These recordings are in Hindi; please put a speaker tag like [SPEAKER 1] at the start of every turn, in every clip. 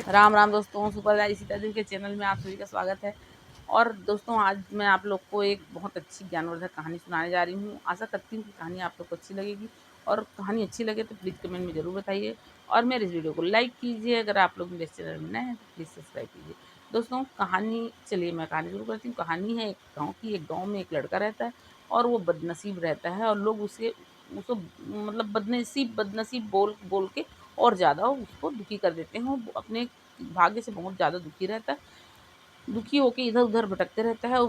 [SPEAKER 1] राम राम दोस्तों, सुपरदार सीता देवी के चैनल में आप सभी का स्वागत है। और दोस्तों, आज मैं आप लोग को एक बहुत अच्छी ज्ञानवर्धक कहानी सुनाने जा रही हूँ। आशा करती हूँ कि कहानी आप लोग को अच्छी लगेगी, और कहानी अच्छी लगे तो प्लीज़ कमेंट में ज़रूर बताइए और मेरे इस वीडियो को लाइक कीजिए। अगर आप लोग मेरे चैनल में नए हैं तो प्लीज़ सब्सक्राइब कीजिए। दोस्तों, चलिए मैं कहानी शुरू करती हूँ। कहानी है एक गाँव की। एक गाँव में एक लड़का रहता है और वो बदनसीब रहता है, और लोग उसको मतलब बदनसीब बदनसीब बोल बोल के और ज़्यादा उसको दुखी कर देते हैं। वो अपने भाग्य से बहुत ज़्यादा दुखी रहता है। दुखी होके इधर-उधर भटकते रहता है।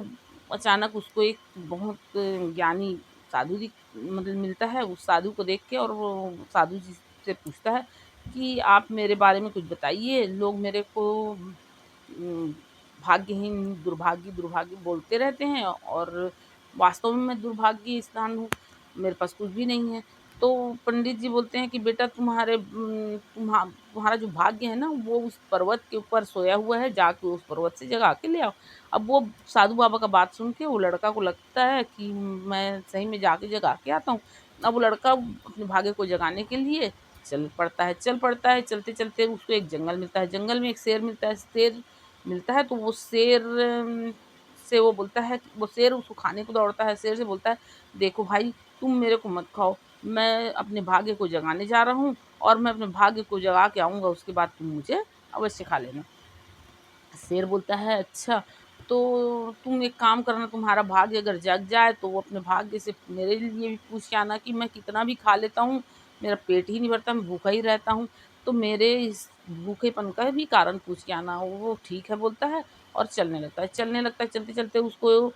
[SPEAKER 1] अचानक उसको एक बहुत ज्ञानी साधु मतलब मिलता है। उस साधु को देख के, और वो साधु जी से पूछता है कि आप मेरे बारे में कुछ बताइए। लोग मेरे को भाग्यहीन, दुर्भागी बोलते रहते हैं, और वास्तव में मैं दुर्भाग्य इंसान हूँ। मेरे पास कुछ भी नहीं है। तो पंडित जी बोलते हैं कि बेटा, तुम्हारा जो भाग्य है ना, वो उस पर्वत के ऊपर सोया हुआ है, जाके उस पर्वत से जगा के ले आओ। अब वो साधु बाबा का बात सुन के वो लड़का को लगता है कि मैं सही में जाके जगा के आता हूँ। अब वो लड़का अपने भाग्य को जगाने के लिए चल पड़ता है। चलते-चलते उसको एक जंगल मिलता है। जंगल में एक शेर मिलता है। शेर मिलता है तो वो शेर से वो बोलता है कि वो शेर उसको खाने को दौड़ता है। शेर से बोलता है, देखो भाई, तुम मेरे को मत खाओ। मैं अपने भाग्य को जगाने जा रहा हूँ, और मैं अपने भाग्य को जगा के आऊँगा, उसके बाद तुम मुझे अवश्य खा लेना। शेर बोलता है, अच्छा, तो तुम एक काम करना, तुम्हारा भाग्य अगर जग जाए तो वो अपने भाग्य से मेरे लिए भी पूछ के आना कि मैं कितना भी खा लेता हूँ, मेरा पेट ही नहीं भरता, मैं भूखा ही रहता हूँ। तो मेरे इस भूखेपन का भी कारण पूछ के आना। वो ठीक है बोलता है और चलने लगता है। चलते-चलते उसको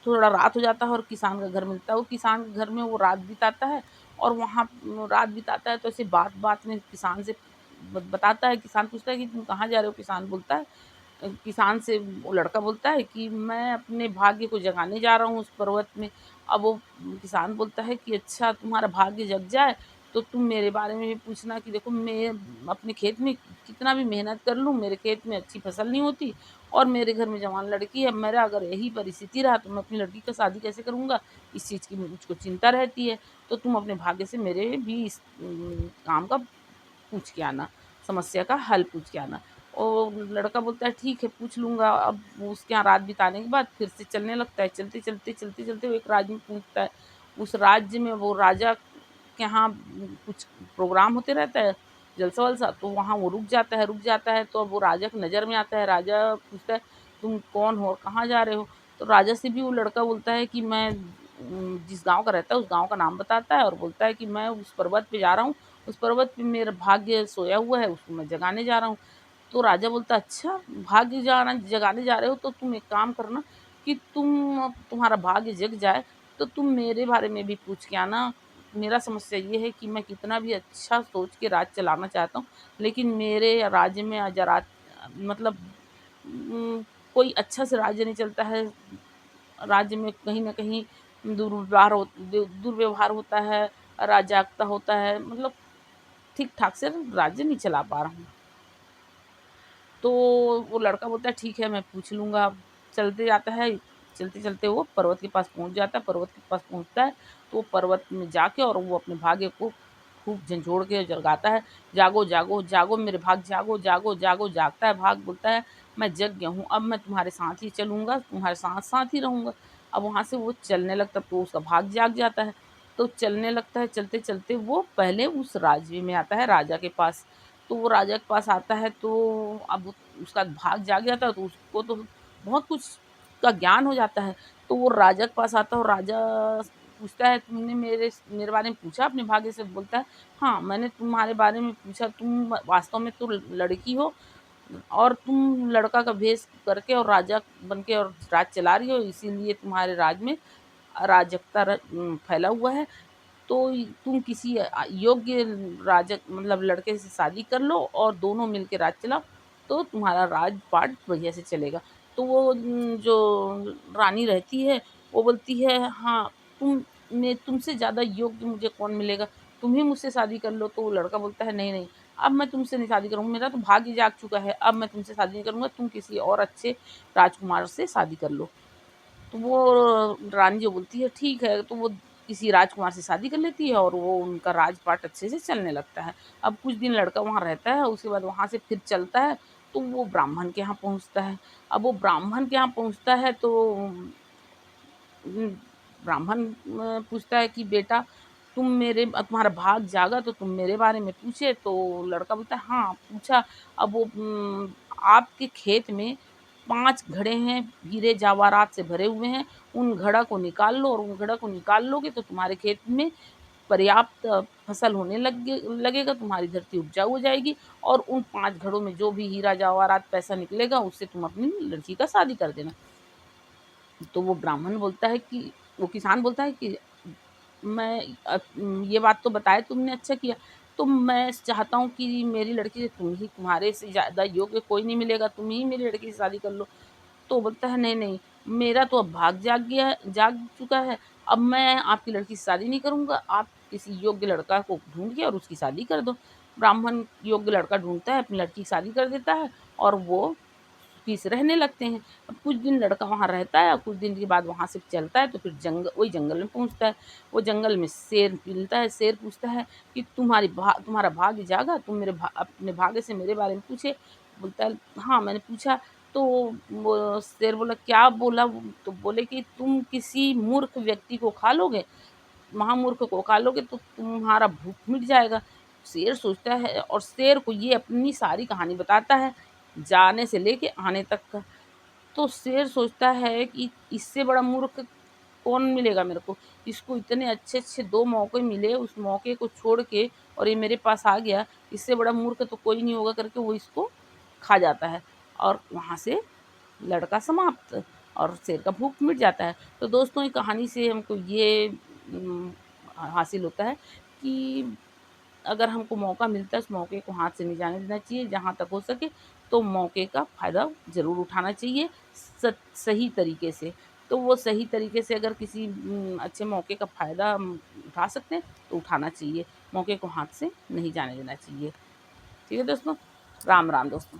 [SPEAKER 1] थोड़ा रात हो जाता है और किसान का घर मिलता है। वो किसान के घर में वो रात बिताता है, और वहाँ रात बिताता है तो ऐसे बात-बात में किसान से बताता है। किसान पूछता है कि तुम कहाँ जा रहे हो? किसान बोलता है, किसान से वो लड़का बोलता है कि मैं अपने भाग्य को जगाने जा रहा हूँ उस पर्वत में। अब वो किसान बोलता है कि अच्छा, तुम्हारा भाग्य जग जाए तो तुम मेरे बारे में भी पूछना कि देखो, मैं अपने खेत में कितना भी मेहनत कर लूँ, मेरे खेत में अच्छी फसल नहीं होती, और मेरे घर में जवान लड़की है। मेरा अगर यही परिस्थिति रहा तो मैं अपनी लड़की का शादी कैसे करूँगा? इस चीज़ की मुझको चिंता रहती है। तो तुम अपने भाग्य से मेरे भी इस काम का पूछ के आना, समस्या का हल पूछ के आना। और लड़का बोलता है, ठीक है, पूछ लूँगा। अब वो उसके यहाँ रात बिताने के बाद फिर से चलने लगता है। चलते-चलते वो एक राज्य में पहुँचता है। उस राज्य में वो राजा के यहाँ कुछ प्रोग्राम होते रहता है, जलसा-वलसा, तो वहाँ वो रुक जाता है तो अब वो राजा की नज़र में आता है। राजा पूछता है, तुम कौन हो और कहाँ जा रहे हो? तो राजा से भी वो लड़का बोलता है कि मैं जिस गाँव का रहता है उस गाँव का नाम बताता है, और बोलता है कि मैं उस पर्वत पे जा रहा हूँ, उस पर्वत पे मेरा भाग्य सोया हुआ है, उसको मैं जगाने जा रहा हूँ। तो राजा बोलता है, अच्छा, भाग्य जगाने जा रहे हो, तो तुम एक काम करना कि तुम्हारा भाग्य जग जाए तो तुम मेरे बारे में भी पूछ के आना। मेरा समस्या ये है कि मैं कितना भी अच्छा सोच के राज चलाना चाहता हूँ, लेकिन मेरे राज्य में मतलब उम, कोई अच्छा से राज्य नहीं चलता है। राज्य में कहीं न कहीं दुर्व्यवहार होता है, अराजकता होता है, मतलब ठीक-ठाक से राज्य नहीं चला पा रहा हूँ। तो वो लड़का बोलता है, ठीक है, मैं पूछ लूँगा। चलते जाता है, चलते-चलते वो पर्वत के पास पहुँच जाता है। पर्वत के पास पहुँचता है तो वो पर्वत में जाके और वो अपने भाग्य को खूब झंझोड़ के जगाता है। जागो, जागो, जागो मेरे भाग, जागो, जागो, जागो। जागता है भाग, बोलता है, मैं जग गया हूँ, अब मैं तुम्हारे साथ ही चलूँगा, तुम्हारे साथ-साथ ही रहूँगा। अब वहाँ से वो चलने लगता है तो उसका भाग जाग जाता है। तो चलने लगता है, चलते-चलते वो पहले उस राज्य में आता है, राजा के पास। तो वो राजा के पास आता है तो अब उसका भाग जाग जाता है, तो उसको तो बहुत कुछ का ज्ञान हो जाता है। तो वो राजा के पास आता है और राजा पूछता है, तुमने मेरे बारे में पूछा अपने भाग्य से? बोलता है, हाँ, मैंने तुम्हारे बारे में पूछा। तुम वास्तव में तो लड़की हो, और तुम लड़का का भेष करके और राजा बन के और राज चला रही हो, इसीलिए तुम्हारे राज में अराजकता फैला हुआ है। तो तुम किसी योग्य राजा मतलब लड़के से शादी कर लो और दोनों मिलके राज चलाओ, तो तुम्हारा राज-पाट बढ़िया से चलेगा। तो वो जो रानी रहती है, वो बोलती है, हाँ, तुमसे ज़्यादा योग्य मुझे कौन मिलेगा? तुम ही मुझसे शादी कर लो। तो वो लड़का बोलता है, नहीं, नहीं, अब मैं तुमसे नहीं शादी करूँगा, मेरा तो भाग्य जाग चुका है, अब मैं तुमसे शादी नहीं करूँगा, तुम किसी और अच्छे राजकुमार से शादी कर लो। तो वो रानी जो बोलती है, ठीक है। तो वो किसी राजकुमार से शादी कर लेती है और वो उनका राजपाट अच्छे से चलने लगता है। अब कुछ दिन लड़का वहाँ रहता है, उसके बाद वहाँ से फिर चलता है, तो वो ब्राह्मण के यहाँ पहुँचता है। अब वो ब्राह्मण के यहाँ पहुँचता है तो उम, ब्राह्मण पूछता है कि बेटा तुम्हारा भाग जागा तो तुम मेरे बारे में पूछे? तो लड़का बोलता है हाँ, पूछा। अब वो आपके खेत में 5 घड़े हैं, हीरे जवाहरात से भरे हुए हैं, उन घड़ा को निकाल लो और उन घड़ा को निकाल लोगे तो तुम्हारे खेत में पर्याप्त फसल होने लगेगा, तुम्हारी धरती उपजाऊ हो जाएगी और उन 5 घड़ों में जो भी हीरा जवाहरात पैसा निकलेगा उससे तुम अपनी लड़की का शादी कर देना। तो वो ब्राह्मण बोलता है कि वो किसान बोलता है कि ये बात तो बताया तुमने अच्छा किया। तो मैं चाहता हूँ कि मेरी लड़की से तुम्हारे से ज़्यादा योग्य कोई नहीं मिलेगा, तुम ही मेरी लड़की से शादी कर लो। तो बोलता है नहीं, मेरा तो अब भाग जाग चुका है, अब मैं आपकी लड़की से शादी नहीं करूँगा, आप किसी योग्य लड़का को ढूँढिए और उसकी शादी कर दो। ब्राह्मण योग्य लड़का ढूँढता है, अपनी लड़की की शादी कर देता है और वो सुखी से रहने लगते हैं। अब कुछ दिन लड़का वहाँ रहता है और कुछ दिन के बाद वहाँ से चलता है तो फिर वही जंगल में पहुँचता है। वो जंगल में शेर मिलता है, शेर पूछता है कि तुम्हारा भाग्य जागा? तुम अपने भाग्य से मेरे बारे में पूछे? बोलता है हाँ, मैंने पूछा। तो वो शेर बोला क्या बोला? तो बोले कि तुम किसी मूर्ख व्यक्ति को खा लोगे, महामूर्ख को खा लोगे तो तुम्हारा भूख मिट जाएगा। शेर सोचता है और शेर को ये अपनी सारी कहानी बताता है, जाने से लेके आने तक का। तो शेर सोचता है कि इससे बड़ा मूर्ख कौन मिलेगा मेरे को? इसको इतने अच्छे-अच्छे 2 मौके मिले, उस मौके को छोड़ के और ये मेरे पास आ गया, इससे बड़ा मूर्ख तो कोई नहीं होगा करके वो इसको खा जाता है और वहाँ से लड़का समाप्त और शेर का भूख मिट जाता है। तो दोस्तों ये कहानी से हमको ये हासिल होता है कि अगर हमको मौका मिलता है उस मौके को हाथ से नहीं जाने देना चाहिए, जहाँ तक हो सके तो मौके का फ़ायदा ज़रूर उठाना चाहिए सही तरीके से। तो वो सही तरीके से अगर किसी अच्छे मौके का फ़ायदा हम उठा सकते हैं तो उठाना चाहिए, मौके को हाथ से नहीं जाने देना चाहिए। ठीक है दोस्तों? राम, राम दोस्तों।